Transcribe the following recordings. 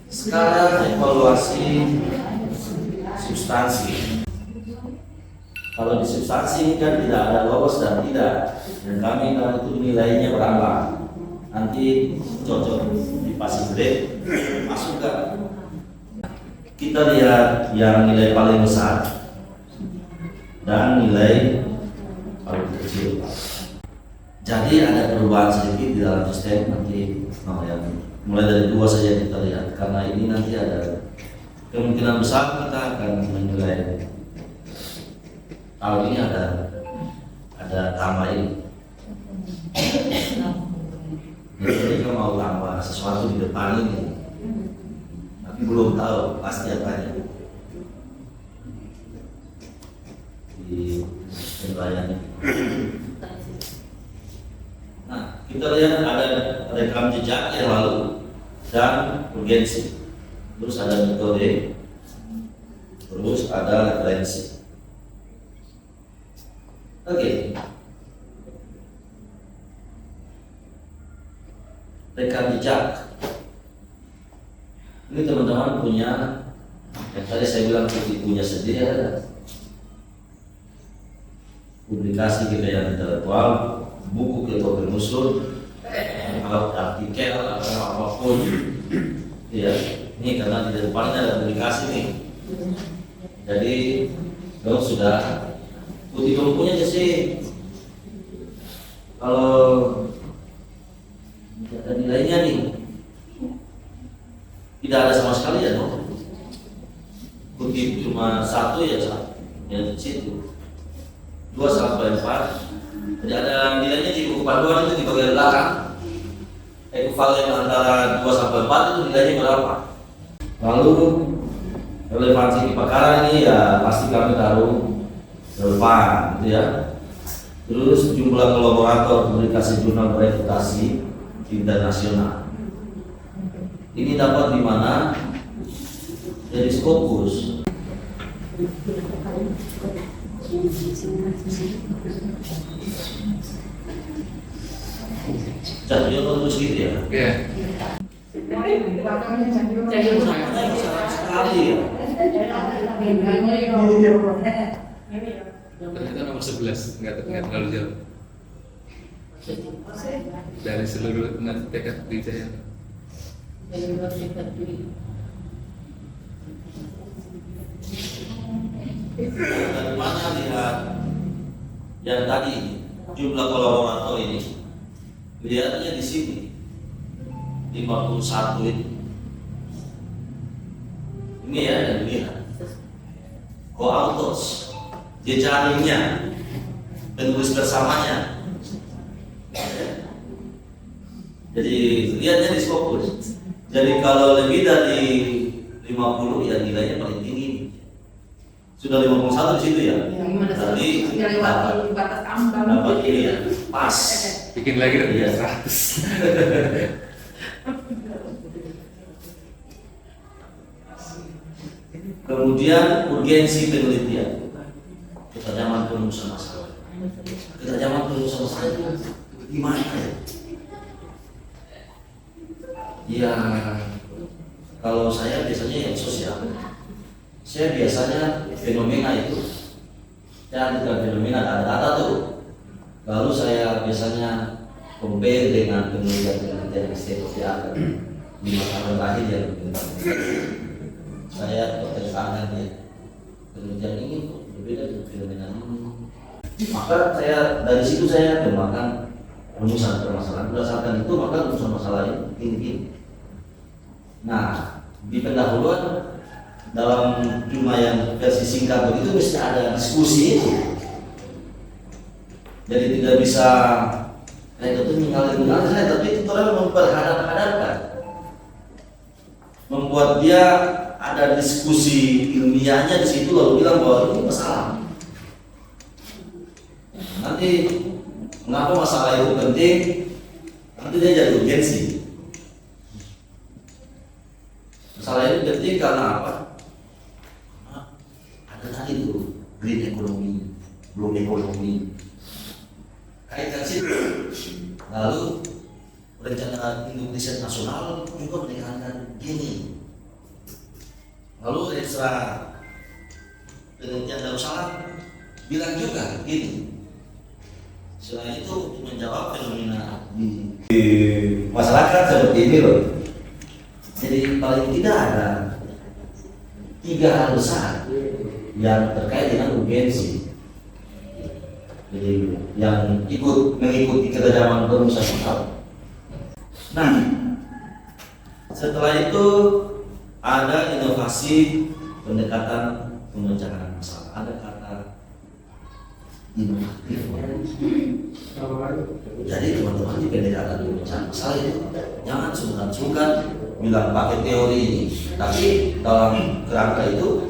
Sekarang evaluasi substansi. Kalau di substansi ini kan tidak ada lolos dan tidak, dan kami kalau itu nilainya berapa, nanti cocok dipasang grade, masukkan. Kita lihat yang nilai paling besar dan nilai paling kecil. Jadi ada perubahan sedikit di dalam sistem nanti mulai dari 2 saja kita lihat, karena ini nanti ada kemungkinan besar kita akan menilai tahun ini ada tambah ini. Jadi kita mau tambah sesuatu di depan ini, tapi belum tahu pasti apanya di penilaian. Nah, kita lihat ada rekam jejak yang lalu dan urgensi, terus ada metode, terus ada referensi. Oke. Rekam jejak. Ini teman-teman punya, yang tadi saya bilang punya sendiri ada. Publikasi kekayaan intelektual, buku ketua penusul, artikel atau apapun. Ya, ini karena di depannya ada publikasi nih. Jadi kalau sudah putih bukunya aja sih. Kalau ada nilainya nih, tidak ada sama sekali ya, no? Putih cuma 1 ya, yang di situ 2 sampai 4. Jadi ada nilainya di buku panduan itu di bagian belakang. Ekuvalen antara 2 sampai 4 itu nilainya berapa? Lalu relevansi kebakaran ini ya pasti kami taruh relevan, gitu ya. Terus jumlah kolaborator publikasi jurnal bereputasi internasional. Ini dapat di mana? Jadi Scopus. Jadi terus gitu ya? Iya. Sekali ya. Ternyata nomor 11 nggak terlalu jauh dari seluruh tekad di Jaya. Dari mana lihat yang tadi jumlah kolaborator ini? Lihatnya di sini 51 ini. Ini ya yang dilihat. Koautos, jejaringnya, penulis bersamanya. Jadi lihatnya di Scopus. Jadi kalau lebih dari 50 ya nilainya paling tinggi. Sudah 51 di situ ya. Tadi dapat ini ya, pas. Bikin lagi dari Iya. 100. Kemudian urgensi penelitian. Kita zaman perumusan masalah. Kita zaman perumusan masalah itu gimana ya? Ya, kalau saya biasanya yang sosial. Saya biasanya fenomena itu. Saya bukan fenomena data tuh. Lalu saya biasanya compare dengan penelitian state of the art 5 tahun terakhir yang saya berkesankan ya penelitian ini berbeda dengan fenomena ini. Maka saya dari situ saya kembangkan rumusan permasalahan. Berdasarkan itu maka rumusan masalah ini. Nah, di pendahuluan dalam cuma yang versi singkat begitu mesti ada diskusi itu. Jadi tidak bisa kayak itu mengalir saya, tapi itu orang memperhadap-hadapkan, membuat dia ada diskusi ilmiahnya di situ lalu bilang bahwa ini masalah. Nanti mengapa masalah itu penting? Nanti dia jadi urgensi. Masalah ini penting karena apa? Ada tadi tuh green economy, blue economy. Kaitkan situ. Lalu rencana Indonesia nasional juga menekankan gini, Lalu ekstra penelitian Darussalam bilang juga gini, selain itu untuk menjawab fenomena di masyarakat seperti ini loh. Jadi paling tidak ada 3 hal besar yang terkait dengan urgensi. Jadi yang mengikuti keragaman berusaha sosial. Nah, setelah itu ada inovasi pendekatan pemecahan masalah. Ada kata inovatif. Jadi teman-teman di pendekatan pemecahan masalah itu jangan sungkan-sungkan bilang pakai teori ini, tapi dalam kerangka itu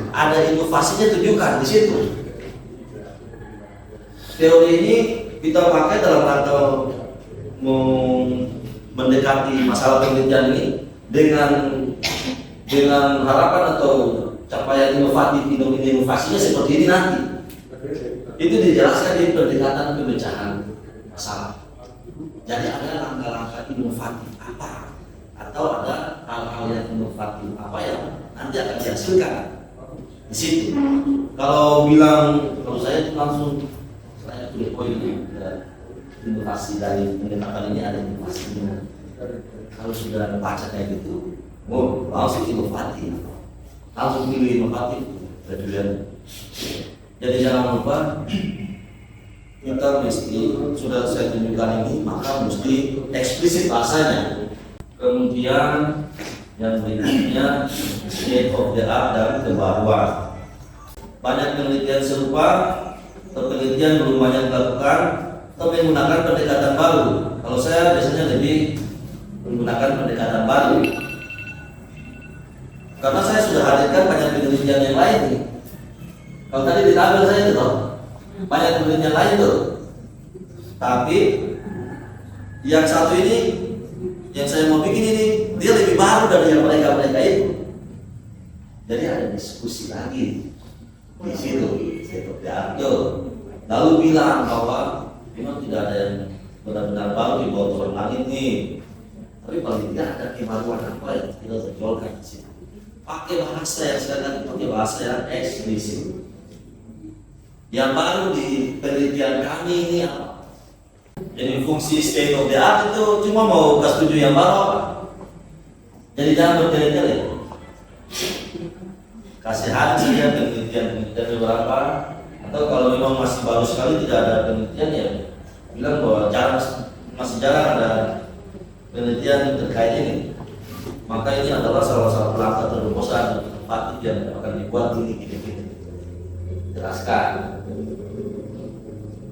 ada inovasinya, tunjukkan di situ. Teori ini kita pakai dalam rangka mendekati masalah penelitian ini dengan harapan atau capaian inovasinya seperti ini nanti. Itu dijelaskan di pendekatan pemecahan masalah. Jadi ada langkah-langkah inovatif apa, atau ada hal-hal yang inovatif apa yang nanti akan dihasilkan di situ. Kalau saya itu langsung saya tulis poinnya, inovasi dari pendekatan ini ada inovasinya. Kalau sudah baca kayak gitu, langsung inovatif, langsung pilih inovatif tujuan. Jadi jangan lupa kita mesti, sudah saya tunjukkan ini, maka mesti eksplisit bahasanya. Kemudian yang berikutnya state of the art dan kebaruan. Banyak penelitian serupa, penelitian belum banyak dilakukan atau menggunakan pendekatan baru. Kalau saya biasanya lebih menggunakan pendekatan baru, karena saya sudah hadirkan banyak penelitian yang lain nih. Kalau tadi di tabel saya itu loh, banyak penelitian lain tuh, tapi yang satu ini yang saya mau bikin ini dia lebih baru dari yang mereka itu. Jadi ada diskusi lagi di situ, seperti itu. Lalu bilang bahwa memang tidak ada yang benar-benar baru di bawah turun langit nih, tapi paling tidak ada kebaruan apa yang kita tonjolkan di situ. Pakai bahasa yang sekali pakai bahasa yang eksplisit. Yang baru di penelitian kami ini apa? Jadi fungsi state of the art itu cuma mau kasih tunjuk yang baru apa? Jadi jangan bertele-tele. Kasih hati saja penelitian beberapa, atau kalau memang masih baru sekali tidak ada penelitian ya bilang bahwa masih jarang ada penelitian terkait ini. Maka ini adalah salah satu langkah terobosan inovatif yang akan dibuat ini gitu. Jelaskan,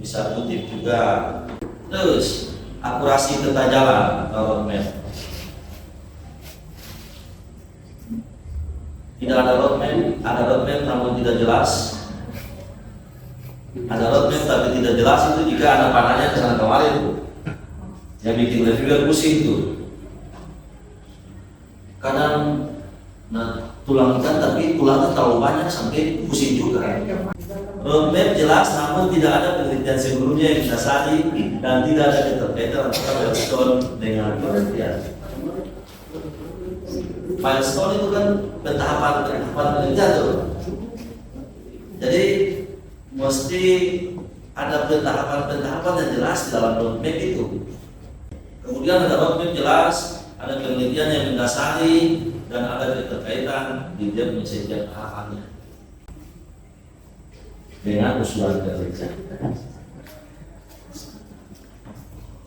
bisa kutip juga. Terus akurasi tata jalan atau roadmap. Tidak ada roadmap namun tidak jelas. Ada roadmap tapi tidak jelas, itu jika ada panahnya ke sana kemarin tuh, yang bikin reviewer pusing tuh. Kadang tulang ikan tapi tulangnya terlalu banyak sampai pusing juga. Roadmap jelas namun tidak ada penelitian sebelumnya yang didasari dan tidak ada keterkaitan antara milestone dengan penelitian. Milestone itu kan tahapan penelitian tuh. Jadi mesti ada tahapan yang jelas di dalam roadmap itu. Kemudian ada roadmap jelas, ada penelitian yang mendasari dan ada keterkaitan di dia punya setiap tahapannya dengan usulan kerja.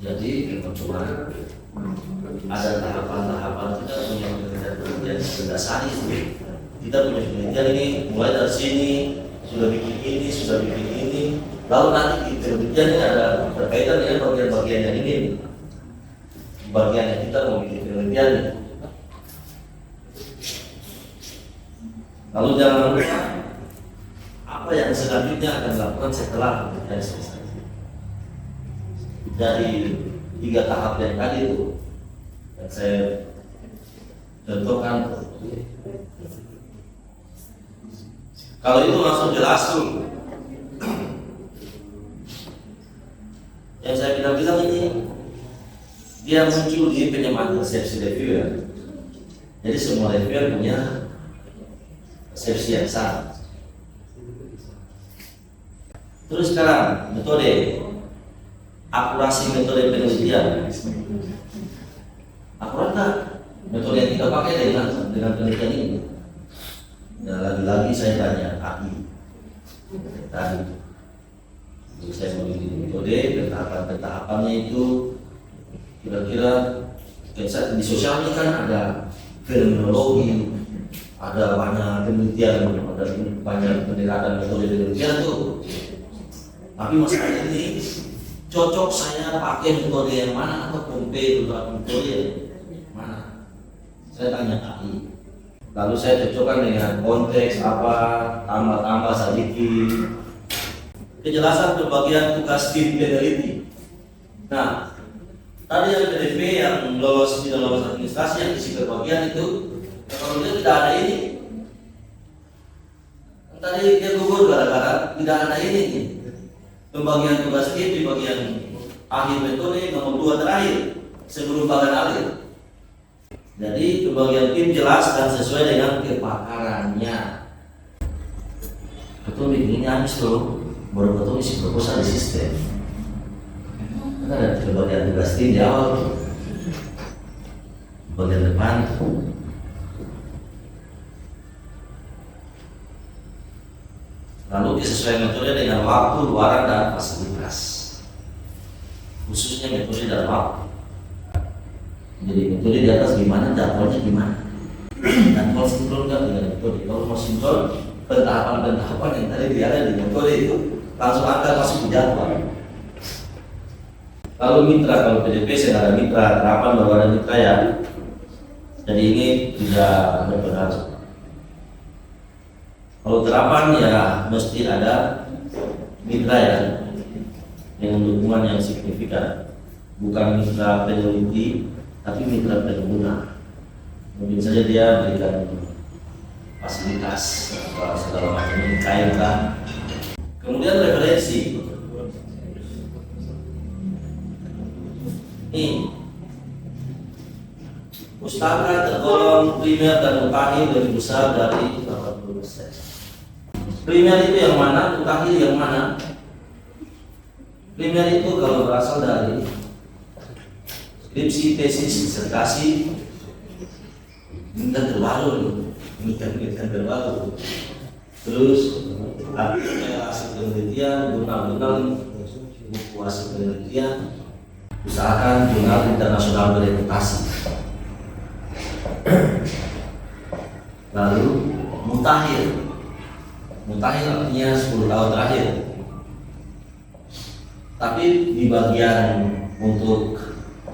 Jadi teman-teman, ada tahapan-tahapan kita punya penelitian mendasari. Kita punya penelitian ini mulai dari sini sudah bikin ini, lalu nanti di penelitian ini ada berkaitan dengan bagian-bagian yang ini, bagian yang kita mau bikin penelitian. Lalu jangan lupa apa yang selanjutnya akan dilakukan setelah penelitian selesai. Dari 3 tahap yang tadi itu yang saya contohkan, kalau itu langsung jelas tuh. Yang saya bilang ini dia muncul di penyamaan persepsi reviewer. Jadi semua reviewer punya persepsi yang sama. Terus sekarang metode akurasi metode penelitian. Akurat nggak metode yang kita pakai dengan penelitian ini? Ya, lagi-lagi saya tanya AI tadi. Jadi saya memilih metode tahapan-tahapannya itu kira-kira di sosial ini kan ada fenomenologi, ada banyak penelitian, ada banyak pendekatan metode penelitian tuh. Tapi masalah ini cocok saya pakai metode yang mana atau metode yang mana? Saya tanya AI. Lalu saya cocokkan dengan konteks apa, tambah sedikit. Kejelasan pembagian tugas tim peneliti. Nah, tadi yang PDP yang lolos tidak lolos administrasi yang isi pembagian itu, kalau dia tidak ada ini. Tadi dia gugur gara-gara tidak ada ini. Pembagian tugas tim di bagian akhir metode nomor 2 terakhir sebelum bagian akhir. Jadi pembagian tim jelas dan sesuai dengan kepakarannya. Betul ini habis loh, baru betul isi proposal di sistem. Kan ada pembagian tugas tim di awal, bagian depan. Lalu disesuaikan metode dengan waktu, luaran, dan fasilitas. Khususnya metode dan waktu. Jadi metode di atas gimana, jadwalnya gimana. Dan kalau sinkron kan dengan metode. Kalau mau sinkron, pentahapan yang tadi ada di metode itu langsung angkat masuk ke jadwal. Lalu mitra, kalau PDP saya ada mitra, terapan baru ada mitra ya. Jadi ini tidak berpengaruh. Kalau terapan ya mesti ada mitra ya, dengan dukungan yang signifikan, bukan mitra peneliti, tapi mitra pengguna. Mungkin saja dia berikan fasilitas atau segala macam ini kaitan. Kemudian referensi. Ini pustaka tergolong primer dan mutakhir lebih besar dari 80%. Primer itu yang mana, mutakhir yang mana? Primer itu kalau berasal dari skripsi, tesis, disertasi, ini kan terbaru, ini kan terbaru. Terus hasil penelitian, jurnal-jurnal, buku hasil penelitian, usahakan jurnal internasional bereputasi. Lalu mutakhir artinya 10 tahun terakhir. Tapi di bagian untuk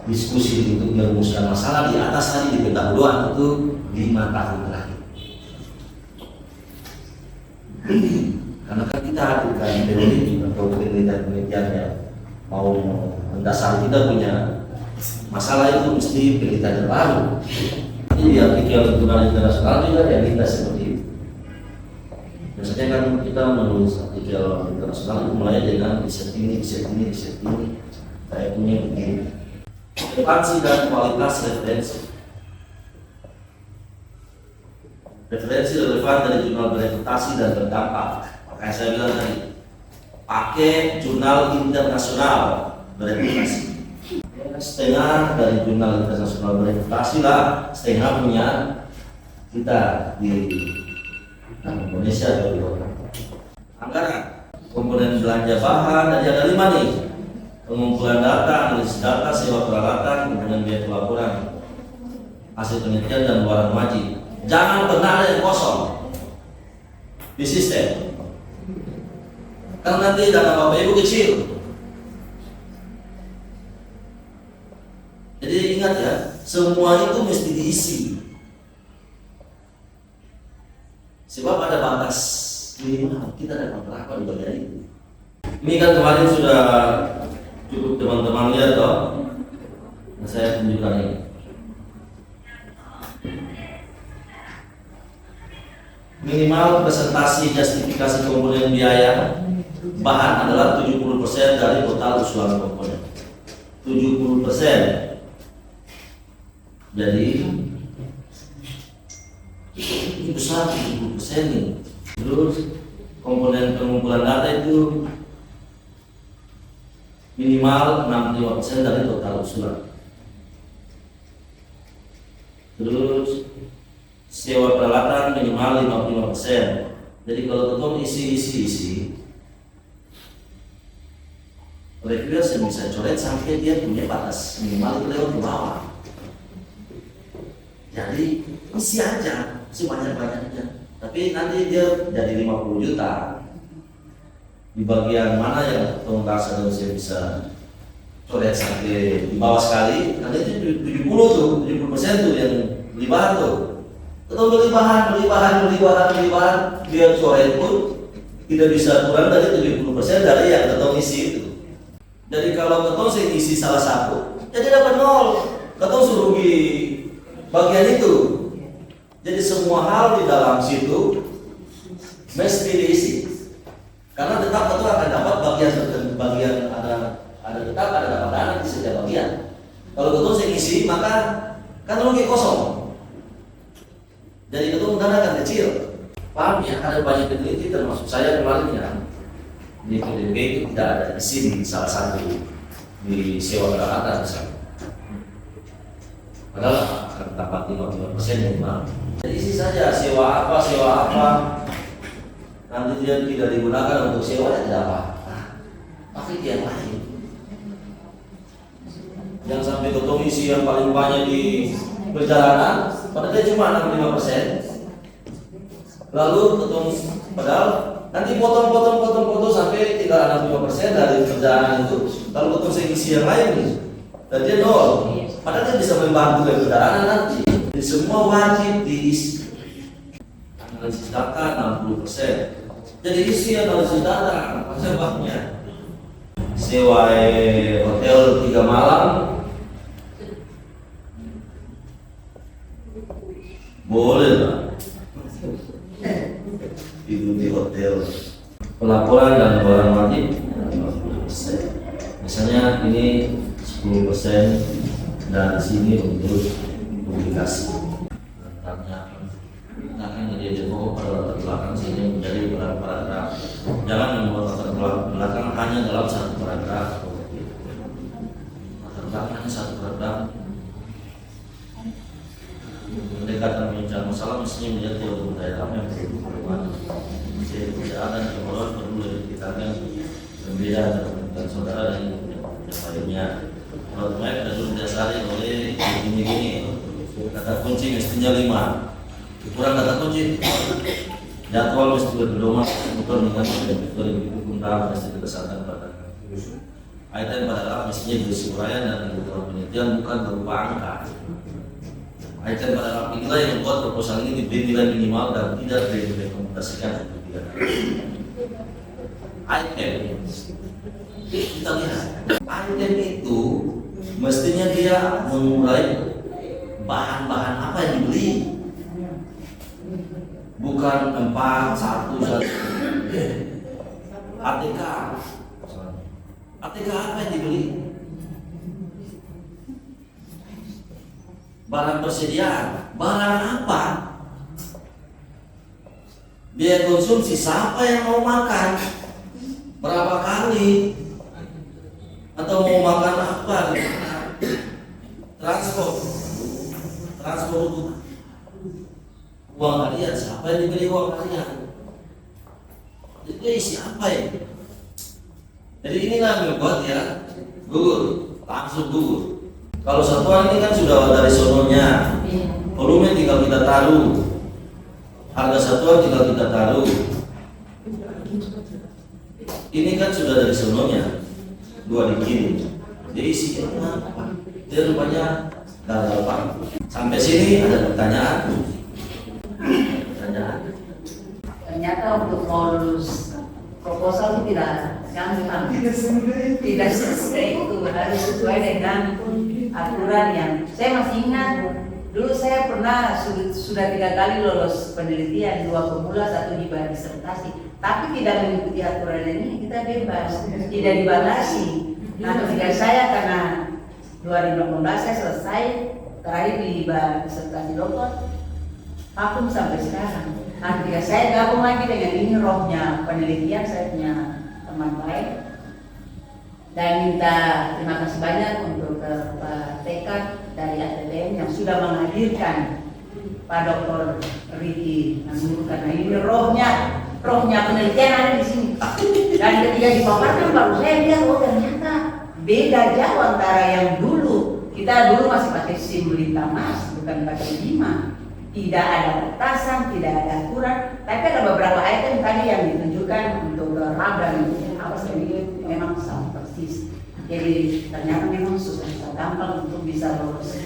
diskusi untuk merumuskan masalah di atas tadi di pendahuluan itu 5 tahun terakhir. Karena kan kita bukan peneliti atau penelitian yang mau mendasari kita punya masalah itu mesti penelitian terbaru. Ini di artikel jurnal internasional juga yang kita seperti itu. Biasanya kan kita menulis artikel internasional itu mulai dengan riset ini. Saya punya begini. Relevansi dan kualitas referensi. Referensi relevan dari jurnal bereputasi dan berdampak. Makanya saya bilang tadi, pakai jurnal internasional bereputasi. Setengah dari jurnal internasional bereputasi lah, setengah punya kita di Indonesia atau di luar. Anggaran, komponen belanja bahan, dan ada 5 nih. Pengumpulan data, analisis data, sewa peralatan, kemudian biaya pelaporan, hasil penelitian dan luaran wajib. Jangan pernah ada yang kosong di sistem. Karena nanti data Bapak Ibu kecil. Jadi ingat ya, semua itu mesti diisi. Sebab ada batas minimal, kita dapat berapa di bagian itu. Ini kan kemarin sudah cukup teman-teman lihat toh. Nah, saya tunjukkan ini. Minimal presentasi justifikasi komponen biaya bahan adalah 70% dari total usulan komponen. 70%. Jadi besar 70% nih. Terus komponen pengumpulan data itu minimal 65% dari total usulan. Terus sewa peralatan minimal 55%. Jadi kalau ketemu isi, reviewer bisa coret sampai dia punya batas minimal itu lewat di bawah. Jadi isi aja sebanyak-banyaknya. Tapi nanti dia jadi 50 juta. Di bagian mana yang ketemu rasa saya bisa coret sampai di bawah sekali, nanti itu 70% tuh yang beli bahan tuh. Ketemu beli bahan, dia coret pun tidak bisa kurang dari 70% dari yang ketemu isi itu. Jadi kalau ketemu saya isi salah satu, jadi dapat 0. Ketemu suruh rugi bagian itu. Jadi semua hal di dalam situ mesti diisi. Karena tetap ketua akan dapat bagian ada tetap ada dapat dana di setiap bagian. Kalau ketua saya isi maka kan rugi kosong. Jadi ketua dana akan kecil. Paham ya? Ada banyak peneliti termasuk saya kemarin ya. Di PDB itu tidak ada isi di salah satu di sewa peralatan misalnya. Padahal akan dapat 55% minimal. Jadi isi saja sewa apa. Nanti dia tidak digunakan untuk sewa ya tidak apa. Pakai yang lain. Yang sampai ketemu isi yang paling banyak di perjalanan, padahal dia cuma 65%. Lalu ketemu padahal nanti potong sampai tinggal 65% dari perjalanan itu. Kalau ketemu isi yang lain nih, dan dia 0. Padahal dia bisa membantu dari perjalanan nanti. Jadi semua wajib diisi. Analisis data 60%. Jadi isi analisis data sebabnya sewa hotel 3 malam boleh lah itu di hotel. Pelaporan dan barang wajib 50%. Misalnya ini 10% dan di sini untuk publikasi. Akan jadi demo pada latar belakang sini menjadi beberapa paragraf. Jangan membuat latar belakang hanya dalam satu paragraf. Latar belakang hanya satu paragraf. Pendekatan bincang masalah mestinya menjadi teori daerah yang perlu perubahan. Perbedaan dan kemauan perlu dipikirkan berbeda dan saudara dan yang lainnya. Roadmap perlu didasari oleh gini. Kata kunci mestinya 5. Kurang kata kunci jadwal mesti berpedoman untuk dengan metode tentang mesti berdasarkan pada item pada mestinya berisi uraian dan kebutuhan penelitian bukan berupa angka. Item pada inilah yang membuat proposal ini diberi nilai minimal dan tidak direkomendasikan untuk tidak. Item kita lihat item itu mestinya dia mengurai bahan-bahan apa yang dibeli. Bukan 4, 1, 1 ATK apa yang dibeli? Barang persediaan. Barang apa? Biaya konsumsi siapa yang mau makan? Berapa kali? Atau mau makan apa? Transport uang kalian, siapa yang diberi uang kalian? Jadi siapa ya? Jadi inilah membuat ya langsung gugur. Kalau satuan ini kan sudah dari sononya, volume tinggal kita taruh, harga satuan tinggal kita taruh. Ini kan sudah dari sononya, 2 dikirim. Jadi isinya apa? Dia rupanya gagal. Sampai sini ada pertanyaan? Ternyata untuk modus proposal itu tidak gampang, tidak sesuai itu, harus sesuai dengan aturan yang saya masih ingat. Dulu saya pernah sudah 3 kali lolos penelitian, 2 pemula, 1 hibah disertasi, tapi tidak mengikuti aturan ini kita bebas, tidak dibatasi. Nah ketika saya karena 2018 saya selesai terakhir di hibah disertasi doktor, vakum sampai sekarang. Ketika saya gabung lagi dengan ini rohnya penelitian, saya punya teman baik dan minta terima kasih banyak untuk Pak Tekad dari ATBN yang sudah menghadirkan Pak Dr. Riki Nanguru, karena ini rohnya penelitian ada di sini. Dan ketika dipaparkan baru saya lihat, oh ternyata beda jauh antara yang dulu. Kita dulu masih pakai SIM berita mas, bukan pakai 5. Tidak ada batasan, tidak ada aturan, tapi ada beberapa item tadi yang ditunjukkan untuk lab dan apa sendiri memang sama persis. Jadi ternyata memang susah gampang untuk bisa lolos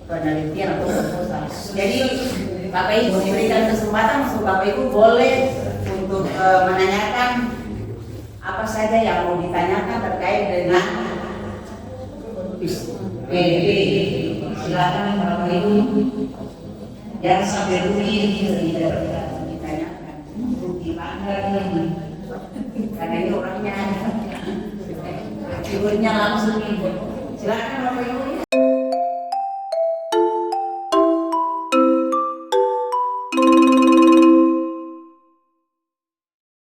penelitian atau proposal. Jadi Bapak Ibu diberikan kesempatan untuk Bapak Ibu boleh untuk menanyakan apa saja yang mau ditanyakan terkait dengan silakan Bapak Ibu. Yang sampai rugi tidak ditanyakan, rugi mana ini? Karena ini orangnya figurnya langsung ibu. Silakan Bapak Ibu.